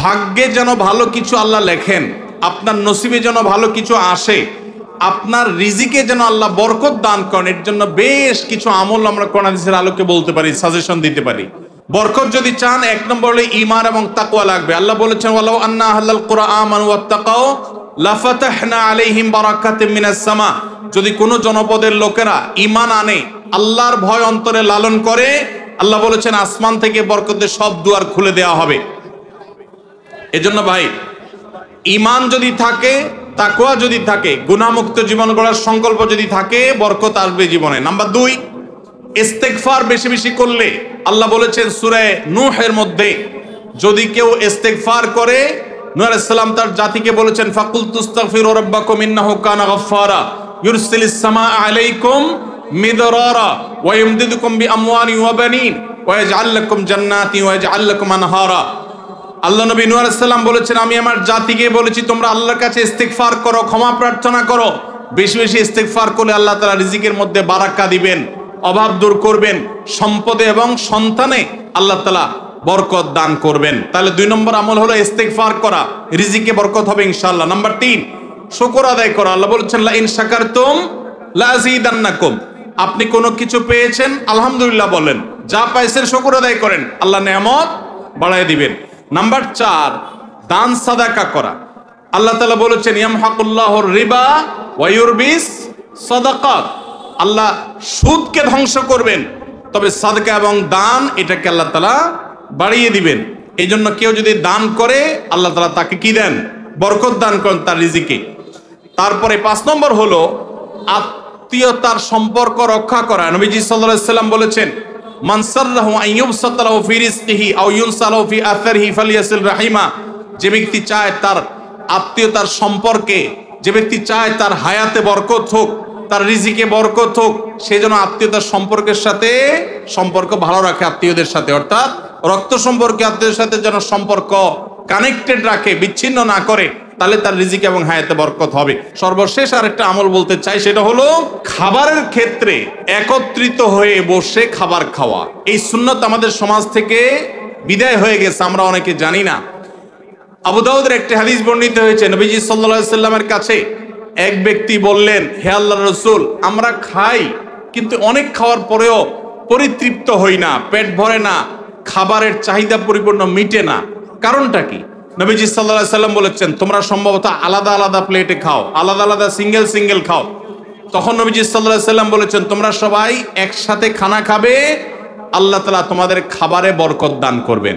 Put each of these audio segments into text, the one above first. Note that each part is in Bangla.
ভাগ্যে যেন ভালো কিছু আল্লাহ লেখেন, আপনার নসিবে যেন ভালো কিছু আসে, আপনার রিজিকে যেন আল্লাহ বরকত দান করেন, এর জন্য বেশ কিছু আমল আমরা কোরআন হাদিসের আলোকে বলতে পারি, সাজেশন দিতে পারি। বরকত যদি চান, এক নম্বর হলো ঈমান এবং তাকওয়া লাগবে। আল্লাহ বলেছেন ওয়ালাউ আন্না আহলাল কুরআন আমানু ওয়াত্তাকাউ লাফাতাহনা আলাইহিম বারাকাতিম মিনাস সামা। যদি কোনো জনপদের লোকেরা ঈমান আনে, আল্লাহর ভয় অন্তরে লালন করে, আল্লাহ বলেছেন আসমান থেকে বরকতের সব দুয়ার খুলে দেওয়া হবে। এজন্য ভাই, ঈমান যদি থাকে, তাকওয়া যদি থাকে, গুনাহমুক্ত জীবন গড়ার সংকল্প যদি থাকে, বরকত আসবে জীবনে। নাম্বার 2, ইস্তেগফার বেশি বেশি করলে, আল্লাহ বলেছেন সূরা নূহের মধ্যে, যদি কেউ ইস্তেগফার করে, নূহ আলাইহিস সালাম তার জাতিকে বলেছেন ফাকুলতুস্তাগফিরু রাব্বাকুম ইন্নাহু কানা গাফফারা ইউরসিলিস সামাআ আলাইকুম মিদরারা ওয়া ইমদিদুকুম বিআমওয়ালিন ওয়া বানিন ওয়া ইয়াজআল লাকুম জান্নাতিন ওয়া ইয়াজআল লাকুম আনহারা। আল্লাহ নবী নূহ আলাইহিস সালাম বলেছেন, আমি আমার জাতিকে বলেছি তোমরা আল্লাহর কাছে ইস্তেগফার করো, ক্ষমা প্রার্থনা করো। বেশি বেশি ইস্তেগফার করলে আল্লাহ তাআলা রিজিকের মধ্যে বারাকা দিবেন, অভাব দূর করবেন, সম্পদে এবং সন্তানে আল্লাহ তাআলা বরকত দান করবেন। তাহলে 2 নম্বর আমল হলো ইস্তেগফার করা, রিজিকে বরকত হবে ইনশাআল্লাহ। নাম্বার 3, শুকর আদায় করা। আল্লাহ বলেছেন লা ইন শাকারতুম লা আযীদান্নাকুম। আপনি কোনো কিছু পেয়েছেন, আলহামদুলিল্লাহ বলেন, যা পাইছেন শুকর আদায় করেন, আল্লাহ নেয়ামত বাড়ায় দিবেন। নাম্বার 4, দান সাদাকা করা। আল্লাহ তাআলা বলেছেন ইয়ামহাকুল্লাহুর রিবা ওয়া ইউরবিস সাদাকাত। আল্লাহ সুদকে ধ্বংস করবেন, তবে সাদকা এবং দান এটাকে আল্লাহ তাআলা বাড়িয়ে দিবেন। এই জন্য কেউ যদি দান করে, আল্লাহ তাআলা তাকে কি দেন? বরকত দান করেন তার রিজিকে। তারপরে 5 নম্বর হলো আত্মীয়তার সম্পর্ক রক্ষা করা। নবীজি সাল্লাল্লাহু আলাইহি ওয়াসাল্লাম বলেছেন মান সাররাহু আন ইউবসাতা লাহু ফি রিজকিহি আও ইউনসালাহু ফি আসারিহি ফালিয়াসিল রাহিমা। যে ব্যক্তি চায় তার আত্মীয়তার সম্পর্কে, যে ব্যক্তি চায় তার হায়াতে বরকত হোক, তার রিজিকে বরকত হোক, সে যেন আত্মীয়তার সম্পর্কের সাথে সম্পর্ক ভালো রাখে, আত্মীয়দের সাথে, অর্থাৎ রক্ত সম্পর্কে আত্মীয়দের সাথে যেন সম্পর্ক কানেক্টেড রাখে, বিচ্ছিন্ন না করে, তাহলে তার রিজিক এবং হায়াতে বরকত হবে। সর্বশেষ আরেকটা আমল বলতে চাই, সেটা হলো খাবারের ক্ষেত্রে একত্রিত হয়ে বসে খাবার খাওয়া। এই সুন্নত আমাদের সমাজ থেকে বিদায় হয়ে গেছে, আমরা অনেকে জানি না। আবু দাউদের একটি হাদিস বর্ণিত হয়েছে, নবীজি সাল্লাল্লাহু আলাইহি সাল্লামের কাছে এক ব্যক্তি বললেন, হে আল্লাহর রাসূল, আমরা খাই কিন্তু অনেক খাওয়ার পরেও পরিতৃপ্ত হই না, পেট ভরে না, খাবারের চাহিদা পরিপূর্ণ মিটে না, কারণটা কি? নবীজি সাল্লাল্লাহু আলাইহি সাল্লাম বলেছেন তোমরা সম্ভবত আলাদা আলাদা প্লেটে খাও, আলাদা আলাদা সিঙ্গেল সিঙ্গেল খাও। তখন নবীজি সাল্লাল্লাহু আলাইহি সাল্লাম বলেছেন তোমরা সবাই একসাথে খানা খাবে, আল্লাহ তাআলা তোমাদের খাবারে বরকত দান করবেন।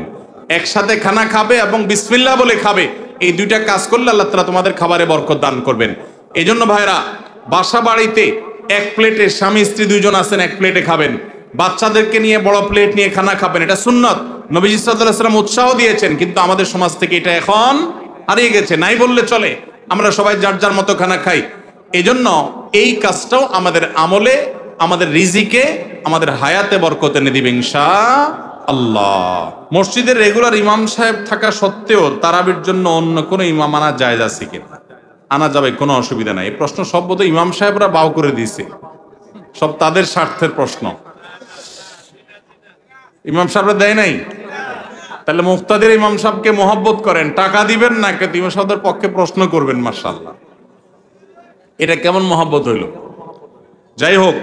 একসাথে খানা খাবে এবং বিসমিল্লাহ বলে খাবে, এই 2টা কাজ করলে আল্লাহ তাআলা তোমাদের খাবারে বরকত দান করবেন। এই জন্য ভাইরা, বাসা বাড়িতে এক প্লেটে স্বামী স্ত্রী 2 জন আছেন, এক প্লেটে খাবেন। বাচ্চাদেরকে নিয়ে বড় প্লেট নিয়ে খানা খাবেন, এটা সুন্নত। নবীজি সাল্লাল্লাহু আলাইহি ওয়াসাল্লাম উৎসাহ দিয়েছেন, কিন্তু আমাদের সমাজ থেকে এটা এখন হারিয়ে গেছে, নাই বললে চলে। আমরা সবাই যার যার মতো খানা খাই। এই জন্য এই কাজটাও আমাদের আমলে, আমাদের রিজিকে, আমাদের হায়াতে বরকত এনে দিবে ইনশাআল্লাহ। মসজিদের রেগুলার ইমাম সাহেব থাকা সত্ত্বেও তারাবির জন্য অন্য কোনো ইমাম আনা জায়েজ আছে কিনা? আনা যাবে, কোনো অসুবিধা নাই। এই প্রশ্ন সব বোধহয় ইমাম সাহেবরা বাউ করে দিয়েছে, সব তাদের স্বার্থের প্রশ্ন। ইমাম সাহেবরা দেয় নাই, তাহলে মুফতাদের ইমাম সাহেবকে মহব্বত করেন, টাকা দিবেন না, ইমাম সাহেবদের পক্ষে প্রশ্ন করবেন, মাশাআল্লাহ। এটা কেমন মহব্বত হইল? যাই হোক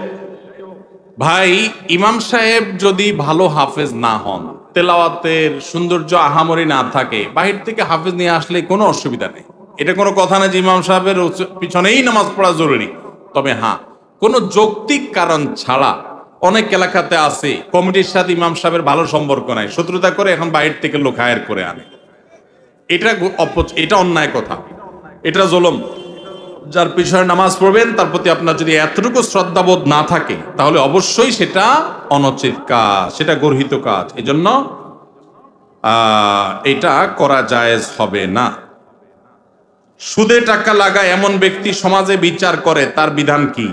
ভাই, ইমাম সাহেব যদি ভালো হাফেজ না হন, তেলাওয়াতের সৌন্দর্য আহামরি না থাকে, বাহির থেকে হাফেজ নিয়ে আসলে কোনো অসুবিধা নেই। এটা কোনো কথা না যে ইমাম সাহেবের পিছনেই নামাজ পড়া জরুরি। তবে হ্যাঁ, কোনো যৌক্তিক কারণ ছাড়া অনেক এলাকাতে আছে কমিটির সাথে ইমাম সাহেবের ভালো সম্পর্ক নাই, শত্রুতা করে এখন বাইরে থেকে লোক হায়ার করে আনে। এটা অন্যায় কথা, এটা জুলুম। যার পিছনে নামাজ পড়বেন তার প্রতি আপনার যদি এতটুকু শ্রদ্ধাবোধ না থাকে, তাহলে অবশ্যই সেটা অনুচিত কাজ, সেটা গর্হিত কাজ। এজন্য এটা করা জায়েজ হবে না। সুদে টাকা লাগায় এমন ব্যক্তি সমাজে বিচার করে, তার বিধান কি?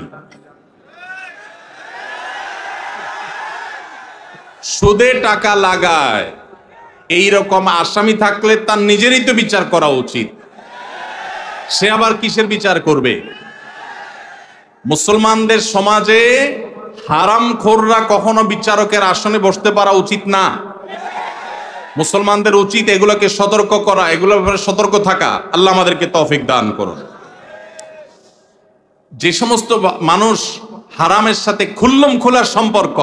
সুদে টাকা লাগায় এইরকম আসামি থাকলে তার নিজেরই তো বিচার করা উচিত। সে আবার কিসের বিচার করবে? মুসলমানদের সমাজে হারামখোররা কখনো বিচারকের আসনে বসতে পারা উচিত না। মুসলমানদের উচিত এগুলোকে সতর্ক করা, এগুলোর ব্যাপারে সতর্ক থাকা। আল্লাহ আমাদেরকে তৌফিক দান করুন। যে সমস্ত মানুষ হারামের সাথে খুল্লম খোলার সম্পর্ক,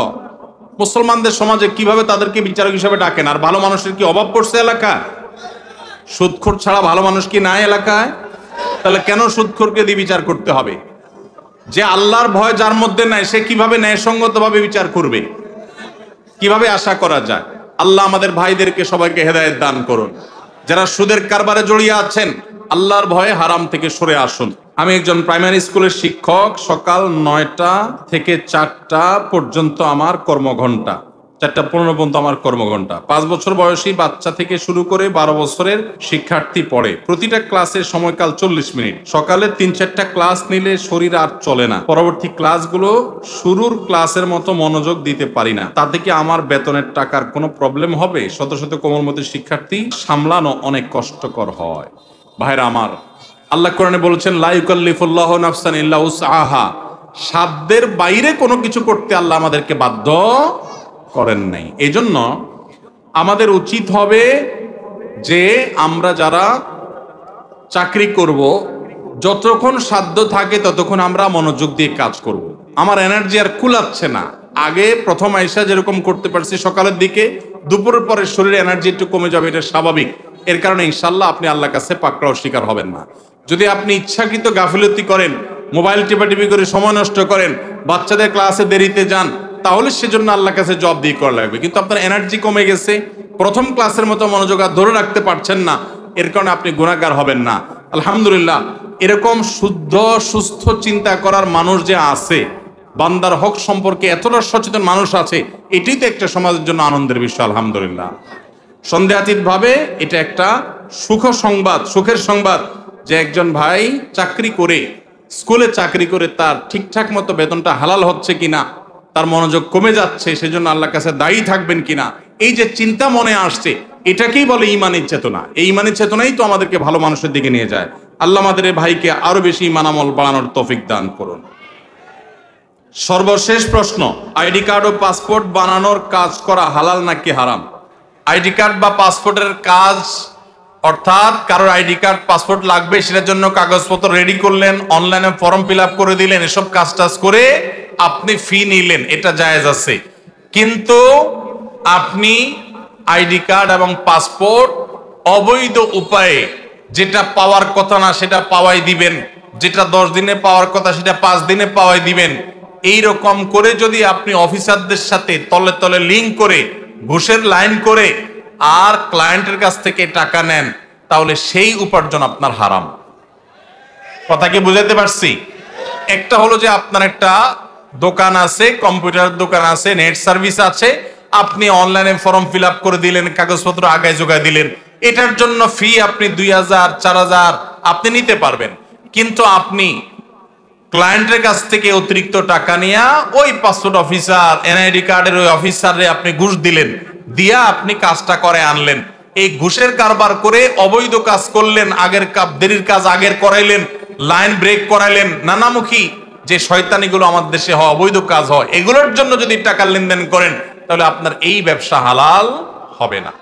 মুসলমানদের সমাজে কিভাবে তাদেরকে বিচারক হিসেবে ডাকেন? আর ভালো মানুষের কি অভাব পড়ছে এলাকায়? সুদখোর ছাড়া ভালো মানুষ কি নাই এলাকায়? তাহলে কেন সুদখোরকে দিয়ে বিচার করতে হবে? যে আল্লাহর ভয় যার মধ্যে নাই, সে কিভাবে ন্যায়সঙ্গতভাবে বিচার করবে? কিভাবে আশা করা যায়? আল্লাহ আমাদের ভাইদেরকে সবাইকে হেদায়েত দান করুন। যারা সুদের কারবারে জড়িয়ে আছেন, আল্লাহর ভয়ে হারাম থেকে সরে আসুন। আমি একজন প্রাইমারি স্কুলের শিক্ষক। সকাল 9টা থেকে 4টা পর্যন্ত আমার কর্মঘণ্টা, 4:15 পর্যন্ত আমার কর্মঘণ্টা। 5 বছর বয়সী বাচ্চা থেকে শুরু করে 12 বছরের শিক্ষার্থী পড়ে। প্রতিটা ক্লাসের সময়কাল 40 মিনিট। সকালে 3-4টা ক্লাস নিলে শরীর আর চলে না। পরবর্তী ক্লাসগুলো শুরুর ক্লাসের মতো মনোযোগ দিতে পারি না। তাতে কি আমার বেতনের টাকার কোনো প্রবলেম হবে? শত শত কোমলমতি শিক্ষার্থী সামলানো অনেক কষ্টকর হয়। ভাইরা আমার, আল্লাহ কোরআনে বলেছেন, লা ইউকাল্লিফুল্লাহু নাফসান ইল্লা উসআহা। সাধ্যের বাইরে কোনো কিছু করতে আল্লাহ আমাদেরকে বাধ্য করেন নাই। এই জন্য আমাদের উচিত হবে যে আমরা যারা চাকরি করব, যতক্ষণ সাধ্য থাকে ততক্ষণ আমরা মনোযোগ দিয়ে কাজ করব। আমার এনার্জি আর কুলাচ্ছে না। আগে প্রথম আইসা যেরকম করতে পারছি সকালের দিকে, দুপুরের পরে শরীরে এনার্জি একটু কমে যাবে, এটা স্বাভাবিক। এর কারণে ইনশাল্লাহ আপনি আল্লাহর কাছে পাকড়াও শিকার হবেন না। যদি আপনি ইচ্ছাকৃত গাফিলতি করেন, মোবাইল টিপাটিপি করে সময় নষ্ট করেন, বাচ্চাদের ক্লাসে দেরিতে যান, তাহলে সেজন্য আল্লাহর কাছে জব দিয়ে করা লাগবে। কিন্তু আপনার এনার্জি কমে গেছে, প্রথম ক্লাসের মতো মনোযোগ আর ধরে রাখতে পারছেন না, এর কারণে আপনি গুনাহগার হবেন না। আলহামদুলিল্লাহ, এরকম শুদ্ধ সুস্থ চিন্তা করার মানুষ যে আছে, বান্দার হক সম্পর্কে এতটা সচেতন মানুষ আছে, এটাই তো একটা সমাজের জন্য আনন্দের বিষয়। আলহামদুলিল্লাহ, সন্দেহাতীত ভাবে এটা একটা সুখের সংবাদ যে একজন ভাই চাকরি করে, স্কুলে চাকরি করে তার ঠিকঠাক মতো বেতনটা হালাল হচ্ছে কিনা, তার মনোযোগ কমে যাচ্ছে, সেজন্য আল্লাহর কাছে দায়ী থাকবেন কিনা, এই যে চিন্তা মনে আসছে, এটাকেই বলে ঈমানের চেতনা। এই ঈমানের চেতনাই তো আমাদেরকে ভালো মানুষের দিকে নিয়ে যায়। আল্লাহ আমাদের এই ভাইকে আরো বেশি ঈমান আমল বাড়ানোর তৌফিক দান করুন। সর্বশেষ প্রশ্ন, আইডি কার্ড ও পাসপোর্ট বানানোর কাজ করা হালাল নাকি হারাম? আইডি কার্ড বা পাসপোর্টের কাজ, অর্থাৎ কারোর আইডি কার্ড পাসপোর্ট লাগবে, সেটার জন্য কাগজপত্র রেডি করলেন, অনলাইনে ফর্ম ফিল আপ করে দিলেন, এসব কাজ টাজ করে আপনি ফি নিলেন, এটা জায়েজ আছে। কিন্তু আপনি আইডি কার্ড এবং পাসপোর্ট অবৈধ উপায়ে, যেটা পাওয়ার কথা না সেটা পাওয়াই দিবেন, যেটা 10 দিনে পাওয়ার কথা সেটা 5 দিনে পাওয়াই দিবেন, এই রকম করে যদি আপনি অফিসারদের সাথে তলে তলে লিঙ্ক করে, ঘুষের লাইন করে আর ক্লায়েন্টের কাছ থেকে টাকা নেন, তাহলে সেই উপার্জন আপনার হারাম। কথা কি বুঝাতে পারছি? একটা হলো যে আপনার একটা দোকান আছে, কম্পিউটার দোকান আছে, নেট সার্ভিস আছে, আপনি অনলাইনে ফর্ম ফিল আপ করে দিলেন, কাগজপত্র আগায় যোগায় দিলেন, এটার জন্য ফি আপনি 2000 4000 আপনি নিতে পারবেন। কিন্তু আপনি ক্লায়েন্টের কাছ থেকে অতিরিক্ত টাকা নিয়ে ওই পাসপোর্ট অফিসার, এনআইডি কার্ডের ওই অফিসারে আপনি ঘুষ দিলেন, দিয়া আপনি কাজটা করে আনলেন। এই ঘুষের কারবার করে অবৈধ কাজ করলেন, আগের দেরির কাজ আগের করাইলেন, লাইন ব্রেক করাইলেন, নানামুখী যে শয়তানিগুলো আমাদের দেশে হয়, অবৈধ কাজ হয়, এগুলোর জন্য যদি টাকা লেনদেন করেন, তাহলে আপনার এই ব্যবসা হালাল হবে না।